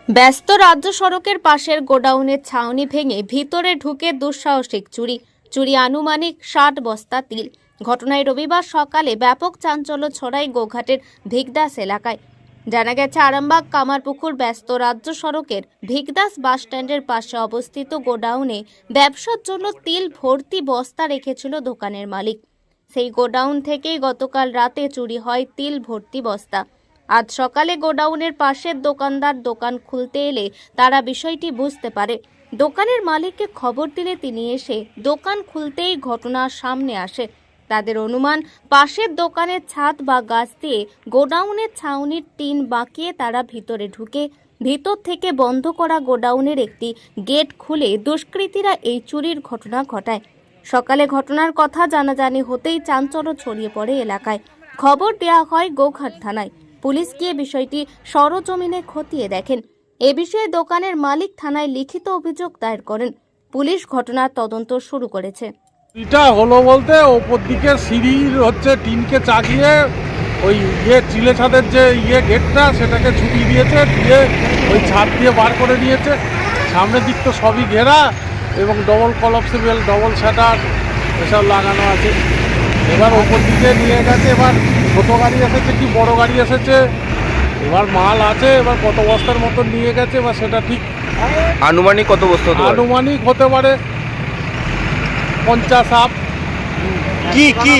ব্যস্ত রাজ্য সড়কের পাশের গোডাউনের ছাউনি ভেঙে ভিতরে ঢুকে দুঃসাহসিক চুরি আনুমানিক ৬০ বস্তা তিল। ঘটনায় রবিবার সকালে ব্যাপক চাঞ্চল্য ছড়ায় গোঘাটের ভিগদাস এলাকায়। জানা গেছে, আরামবাগ কামারপুকুর ব্যস্ত রাজ্য সড়কের ভিগদাস বাস স্ট্যান্ডের পাশে অবস্থিত গোডাউনে ব্যবসার জন্য তিল ভর্তি বস্তা রেখেছিল দোকানের মালিক। সেই গোডাউন থেকেই গতকাল রাতে চুরি হয় তিল ভর্তি বস্তা। আজ সকালে গোডাউনের পাশের দোকানদার দোকান খুলতে এলে তারা বিষয়টি বুঝতে পারে। দোকানের মালিককে খবর দিলে তিনি এসে দোকান খুলতেই ঘটনা সামনে আসে। তাদের অনুমান, পাশের দোকানের ছাদ বা গাছ দিয়ে গোডাউনের ছাউনির টিন বাঁকিয়ে তারা ভিতরে ঢুকে ভিতর থেকে বন্ধ করা গোডাউনের একটি গেট খুলে দুষ্কৃতীরা এই চুরির ঘটনা ঘটায়। সকালে ঘটনার কথা জানাজানি হতেই চাঞ্চল্য ছড়িয়ে পড়ে এলাকায়। খবর দেওয়া হয় গোঘাট থানায়। পুলিশ গিয়ে বিষয়টি সরজমিনে খতিয়ে দেখেন। এ বিষয়ে দোকানের মালিক থানায় লিখিত অভিযোগ দায়ের করেন। পুলিশ ঘটনার তদন্ত শুরু করেছে। এটা হলো বলতে ওপর দিকে সিঁড়ির টিনকে চাগিয়ে ওই চিলে ছাদের যে গেটটা সেটাকে ছুটিয়ে দিয়েছে, দিয়ে ওই ছাদ দিয়ে বার করে নিয়েছে। সামনের দিক তো সবই ঘেরা এবং ডবল কলাপসেবল ডবল শাটার এসব লাগানো আছে। এবার ওপর দিকে নিয়ে গেছে, এবার ছোটো গাড়ি এসেছে কি বড় গাড়ি এসেছে, এবার মাল আছে, এবার কত বস্তার মতো নিয়ে গেছে এবার সেটা ঠিক আনুমানিক কত বস্তা আনুমানিক হতে পারে 50 আপ। কি কি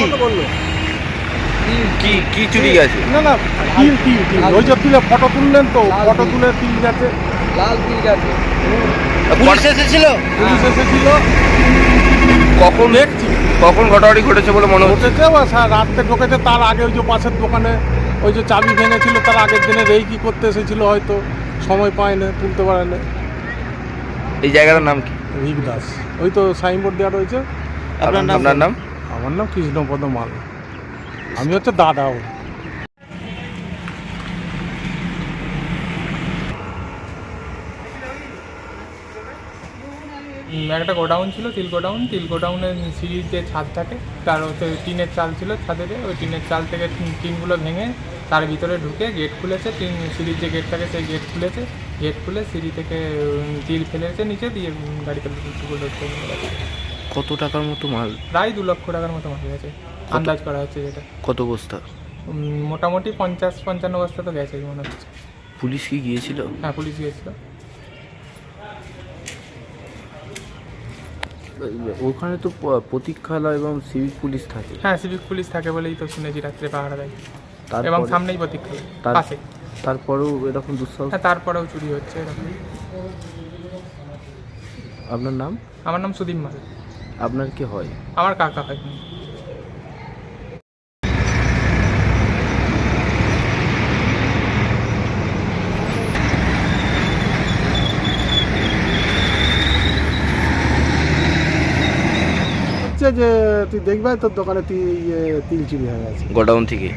কি কি চুরি গেছে? না তিল ওই যে তিলে ফটো তুললেন তো, ফটো তুলে তিল গেছে, লাল তিল গেছে। পুলিশ এসেছিল? কখন দেখছি কখন ঘটনাটি ঘটেছে বলে মনে হচ্ছে? ঘটেছে বা রাত্রে ঢুকেছে। তার আগে ওই যে পাশের দোকানে ওই যে চাবি ভেঙেছিল, তার আগের দিনে রেকি করতে এসেছিল, হয়তো সময় পায় না, তুলতে পারে না। এই জায়গাটার নাম কি? ভিগদাস, ওই তো সাইনবোর্ড দেওয়া রয়েছে। আপনার নাম? আমার নাম কৃষ্ণপদ মাল, আমি হচ্ছে দাদাও। একটা গোডাউন ছিল, তিল গোডাউনের সিঁড়ির যে ছাদ থাকে তার হচ্ছে টিনের চাল ছিল ছাদে, ওই টিনের চাল থেকে টিনগুলো ভেঙে তার ভিতরে ঢুকে গেট খুলেছে। সিঁড়ির যে গেট থাকে সেই গেট খুলে সিঁড়ি থেকে তিল ফেলেছে নিচে, দিয়ে গাড়িতে কত টাকার মতো মাল? প্রায় 2 লক্ষ টাকার মতো মাল গেছে আন্দাজ করা হচ্ছে। যেটা কত বস্তা? মোটামুটি 50-55 বস্তা তো গেছে মনে হচ্ছে। পুলিশ কি গিয়েছিল? হ্যাঁ, পুলিশ গিয়েছিল। ওখানে তো প্রতীক্ষালয় এবং সিভিক পুলিশ থাকে। হ্যাঁ, সিভিক পুলিশ থাকে বলেই তো শুনেছি রাত্রে পাহারা দেয়, এবং সামনেই প্রতীক্ষালয় পাশে। তারপরেও এরকম দুঃসাহস? হ্যাঁ, তারপরেও চুরি হচ্ছে এরকম। আপনার নাম? আমার নাম সুদীপ মাল। আপনার কি হয়? আমার কাকা হয়। যে তুই দেখবে তোর দোকানে তিল চুরি হয়ে গেছে, গোডাউন থেকে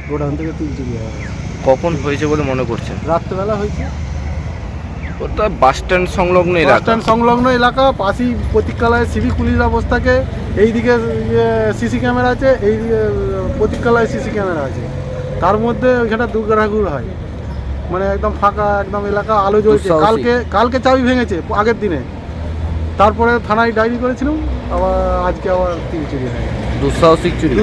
তিল চুরি হয়ে গেছে। কখন হয়েছে বলে মনে করছেন? রাত্রেবেলা হয়েছে। ওটা বাস স্ট্যান্ড সংলগ্ন এলাকা, পাশেই প্রতীক্ষালয়, সিভিক পুলিশ অবস্থাকে। এইদিকে সিসি ক্যামেরা আছে, এইদিকে প্রতীক্ষালয় সিসি ক্যামেরা আছে। তার মধ্যে ওইখানে দুর্গাঘুর হয়, মানে একদম ফাঁকা, একদম এলাকা আলো জ্বলছে। কালকে চাবি ভেঙেছে আগের দিনে, তারপরে থানায় ডায়েরি করেছিলাম, আবার আজকে আবার তিল চুরি হয়। দুঃসাহসিক চুরি।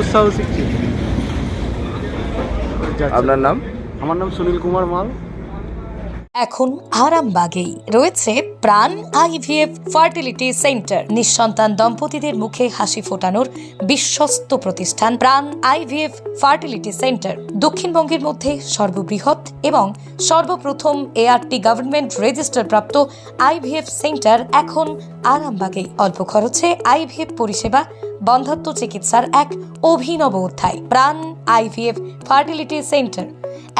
আপনার নাম? আমার নাম সুনীল কুমার মাল। এখন আরামবাগেই রয়েছে প্রাণ আইভিএফ ফার্টিলিটি সেন্টার। নিঃসন্তান দম্পতিদের মুখে হাসি ফোটানোর বিশ্বস্ত প্রতিষ্ঠান প্রাণ আইভিএফ ফার্টিলিটি সেন্টার। দক্ষিণবঙ্গের মধ্যে সর্ববৃহৎ এবং সর্বপ্রথম এআরটি গভর্নমেন্ট রেজিস্টার প্রাপ্ত আইভিএফ সেন্টার এখন আরামবাগেই। অল্প খরচে আইভিএফ পরিষেবা, বন্ধ্যাত্ব চিকিৎসার এক অভিনব অধ্যায়। প্রাণ আইভিএফ ফার্টিলিটি সেন্টার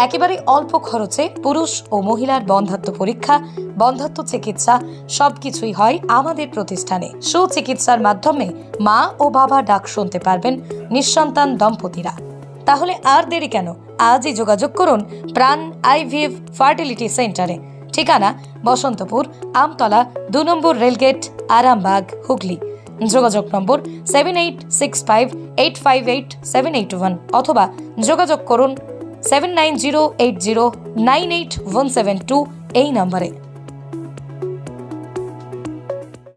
একেবারে অল্প খরচে পুরুষ ও মহিলার বন্ধ্যাত্ব পরীক্ষা, বন্ধ্যাত্ব চিকিৎসা সবকিছুই হয় আমাদের প্রতিষ্ঠানে। সুচিকিৎসার মাধ্যমে মা ও বাবা ডাক শুনতে পারবেন নিঃসন্তান দম্পতিরা। তাহলে আর দেরি কেন? আজই যোগাযোগ করুন প্রাণ আইভিএফ ফার্টিলিটি সেন্টারে। ঠিকানা বসন্তপুর, আমতলা, 2 নম্বর রেলগেট, আরামবাগ, হুগলি। যোগাযোগ নম্বর 7865858781 অথবা যোগাযোগ করুন 7908098172 এই নম্বরে।